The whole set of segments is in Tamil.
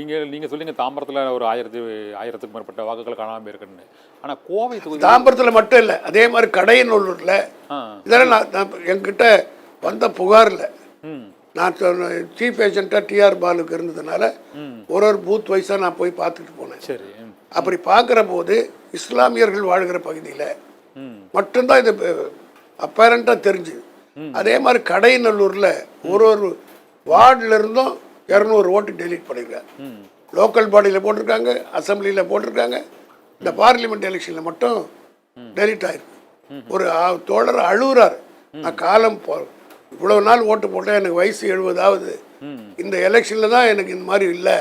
நீங்கள் சொல்லிங்க தாம்பரத்தில் ஒரு 1000க்கும் மேற்பட்ட வாக்குகள் காணாமல் இருக்குன்னு. ஆனால் கோவை தொகுதி தாம்பரத்தில் மட்டும் இல்லை, அதே மாதிரி கடையநல்லூரில் இதெல்லாம் நான் என்கிட்ட வந்த புகாரில் நான் சீஃப் ஏஜென்ட்டாக டிஆர் பாலுக்கு இருந்ததுனால ஒரு பூத் வைஸாக நான் போய் பார்த்துட்டு போனேன். சரி. அப்படி பார்க்குற போது இஸ்லாமியர்கள் வாழ்கிற பகுதியில் மட்டும்தான் இது அப்பேரண்ட்டாக தெரிஞ்சுது. அதே மாதிரி கடையநல்லூரில் ஒரு வார்டில் இருந்தும் 200 ஓட்டு டெலீட் பண்ணியிருக்காங்க. லோக்கல் பாடியில் போட்டிருக்காங்க, அசம்பிளியில் போட்டிருக்காங்க. இந்த பார்லிமெண்ட் எலெக்ஷனில் மட்டும் டெலீட் ஆயிருக்கு. ஒரு தோழர் அழுகுறார், நான் காலம் இவ்வளோ நாள் ஓட்டு போட்டேன், எனக்கு வயசு 70 இந்த எலெக்ஷனில் தான் எனக்கு இந்த மாதிரி இல்லை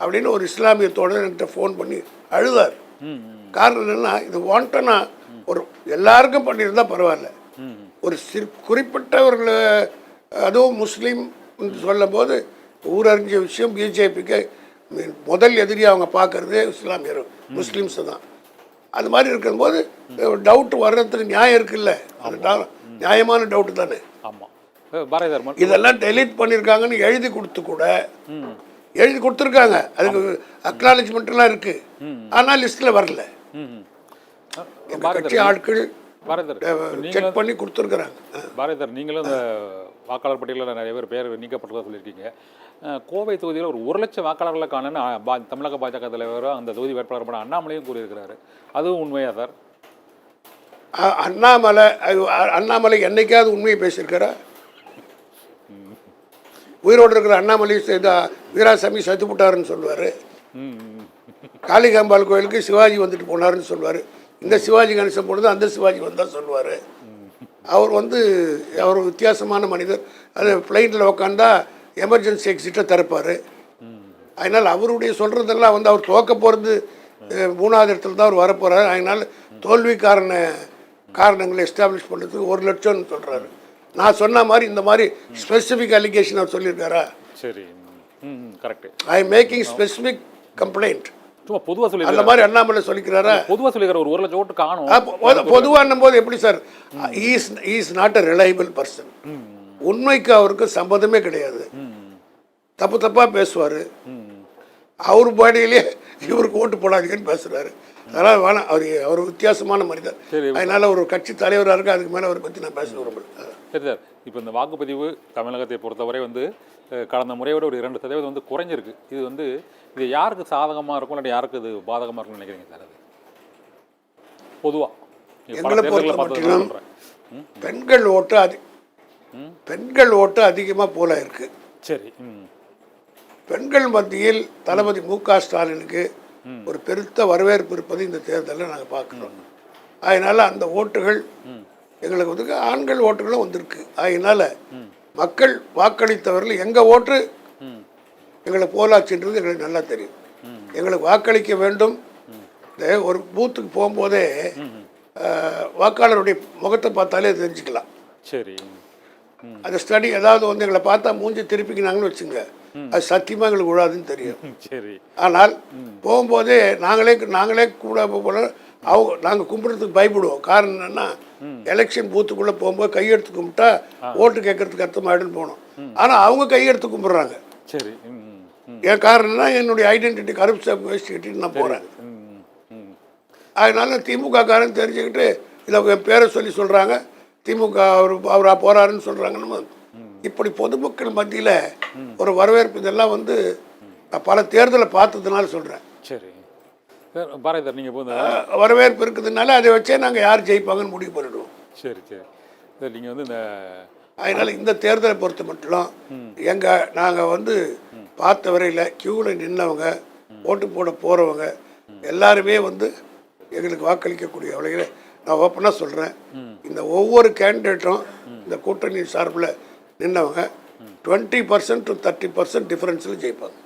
அப்படின்னு ஒரு இஸ்லாமிய தோழர் என்கிட்ட ஃபோன் பண்ணி அழுதார். காரணம் என்னென்னா, இது வாண்டனா ஒரு எல்லாருக்கும் பண்ணியிருந்தா பரவாயில்ல, ஒரு குறிப்பிட்டவர்களை அதுவும் முஸ்லீம் சொல்லும் போது ஊரறிஞ்ச விஷயம், பிஜேபிக்கு முதல் எதிரி அவங்க பார்க்கறது இஸ்லாமியர் முஸ்லீம்ஸ் தான். அது மாதிரி இருக்கும்போது டவுட் வர்றதுக்கு நியாயம் இருக்குல்ல, அது நியாயமான டவுட்டு தானே. இதெல்லாம் டெலீட் பண்ணியிருக்காங்கன்னு எழுதி கொடுத்து கூட எழுதி கொடுத்துருக்காங்க, அதுக்கு அக்னாலஜ்மெண்ட்லாம் இருக்கு, ஆனால் லிஸ்ட்டில் வரல. கட்சி ஆட்கள் செக் பண்ணி கொடுத்துருக்குறாங்க. பாரதியார், நீங்களும் இந்த வாக்காளர் பட்டியலில் நிறைய பேர் நீக்கப்பட்டதாக சொல்லியிருக்கீங்க. கோவை தொகுதியில் ஒரு 1 லட்சம் வாக்காளர்களுக்கான தமிழக பாஜக தலைவரும் அந்த தொகுதி வேட்பாளர் அண்ணாமலையும் கூறியிருக்கிறாரு. அதுவும் உண்மையா சார்? அண்ணாமலை என்னைக்காவது உண்மையை பேசியிருக்காரா? உயிரோடு இருக்கிற அண்ணாமலை வீராசாமி செத்து போட்டாருன்னு சொல்லுவார். காளிகாம்பாள் கோயிலுக்கு சிவாஜி வந்துட்டு போனாருன்னு சொல்லுவார். இந்த சிவாஜி கணேசன் போனது அந்த சிவாஜி வந்தால் சொல்லுவார். அவர் அவர் வித்தியாசமான மனிதர். அது ஃப்ளைட்டில் உக்காந்தா எமர்ஜென்சி எக்ஸிட்டை திறப்பார். அதனால் அவருடைய சொல்கிறதெல்லாம் அவர் தோக்க போகிறது 3வது இடத்துல தான் அவர் வரப்போகிறார். அதனால் தோல்விக்காரன காரணங்களை எஸ்டாப்ளிஷ் பண்ணுறதுக்கு 1 லட்சம்னு சொல்கிறாரு. நான் சொன்ன மாதிரி இந்த மாதிரி ஸ்பெசிஃபிக் அலிகேஷன் அவர் சொல்லியிருக்காரா? சரி, correct. I am making specific complaint. பொதுவாக சொல்லி அந்த மாதிரி அண்ணாமலை சொல்லிக்கிறாரா? பொதுவாக சொல்லிக்கிற ஒரு 1 லட்சம் ஓட்டு காணும். பொதுவான போது எப்படி sir? Is not a reliable person. உண்மைக்கு அவருக்கு சம்மதமே கிடையாது. தப்பாக பேசுவார். அவர் பாடியிலே இவருக்கு ஓட்டு போடாதீங்கன்னு பேசுகிறாரு. அதனால் வேணாம், அவர் வித்தியாசமான மனிதர். அதனால ஒரு கட்சி தலைவராக இருக்கு, அதுக்கு மேலே அவரை பற்றி நான் பேச விரும்பல. சரி சார், இப்போ இந்த வாக்குப்பதிவு தமிழகத்தை பொறுத்தவரை கடந்த முறையோட ஒரு 2% குறைஞ்சிருக்கு. இது யாருக்கு சாதகமாக இருக்கும், இல்லை யாருக்கு இது பாதகமாக இருக்கும்னு நினைக்கிறீங்க சார்? அது பொதுவாக பெண்கள் ஓட்டு அதிகமாக போல இருக்கு. சரி. பெண்கள் மத்தியில் தளபதி மு.க. ஸ்டாலினுக்கு ஒரு பெருத்த வரவேற்பு இருப்பது இந்த தேர்தலில் நாங்கள் பார்க்குறோம். அதனால் அந்த ஓட்டுகள் எங்களுக்கு ஆண்கள் ஓட்டுகளும் வந்திருக்கு. அதனால் மக்கள் வாக்களித்தவர்கள் எங்கள் ஓட்டு எங்களுக்கு போலாச்சுன்றது எங்களுக்கு நல்லா தெரியும். எங்களுக்கு வாக்களிக்க வேண்டும். ஒரு பூத்துக்கு போகும்போதே வாக்காளருடைய முகத்தை பார்த்தாலே தெரிஞ்சுக்கலாம். சரி. அந்த ஸ்டடி ஏதாவது எங்களை பார்த்தா மூஞ்சி திருப்பிக்கினாங்கன்னு வச்சுங்க, அது சத்தியமாக எங்களுக்கு விழாதுன்னு தெரியும். சரி. ஆனால் போகும்போதே நாங்களே கூட போல நாங்கள் கும்பிட்றதுக்கு பயப்படுவோம். காரணம் என்னென்னா, எலெக்ஷன் பூத்துக்குள்ளே போகும்போது கையெடுத்து கும்பிட்டா ஓட்டு கேட்கறதுக்கு அர்த்தமாயிடுன்னு போனோம். ஆனால் அவங்க கையெடுத்து கும்பிட்றாங்க. சரி. என் காரணம்னா என்னுடைய ஐடென்டிட்டி கரப்ஷன் வச்சுக்கிட்டு நான் போகிறேன். அதனால திமுக காரன் தெரிஞ்சுக்கிட்டு இதை என் பேரை சொல்கிறாங்க, திமுக அவரா போகிறாருன்னு சொல்கிறாங்கன்னு. இப்படி பொதுமக்கள் மத்தியில் ஒரு வரவேற்பு இதெல்லாம் நான் பல தேர்தலை பார்த்ததுனால சொல்கிறேன். சரி. பாரதியார், நீங்கள் வரவேற்பு இருக்குதுனால அதை வச்சே நாங்கள் யார் ஜெயிப்பாங்கன்னு முடிவு பண்ணிடுவோம். சரி சரி. நீங்கள் இந்த அதனால் இந்த தேர்தலை பொறுத்த மட்டும் நாங்கள் பார்த்த வரையில் க்யூவில் நின்றவங்க, ஓட்டு போட போகிறவங்க எல்லாருமே எங்களுக்கு வாக்களிக்கக்கூடிய வகையில் நான் ஓப்பனாக சொல்கிறேன். இந்த ஒவ்வொரு கேண்டிடேட்டும் இந்த கூட்டணி சார்பில் நின்றவங்க 20% to 30% டிஃப்ரென்ஸில் ஜெயிப்பாங்க.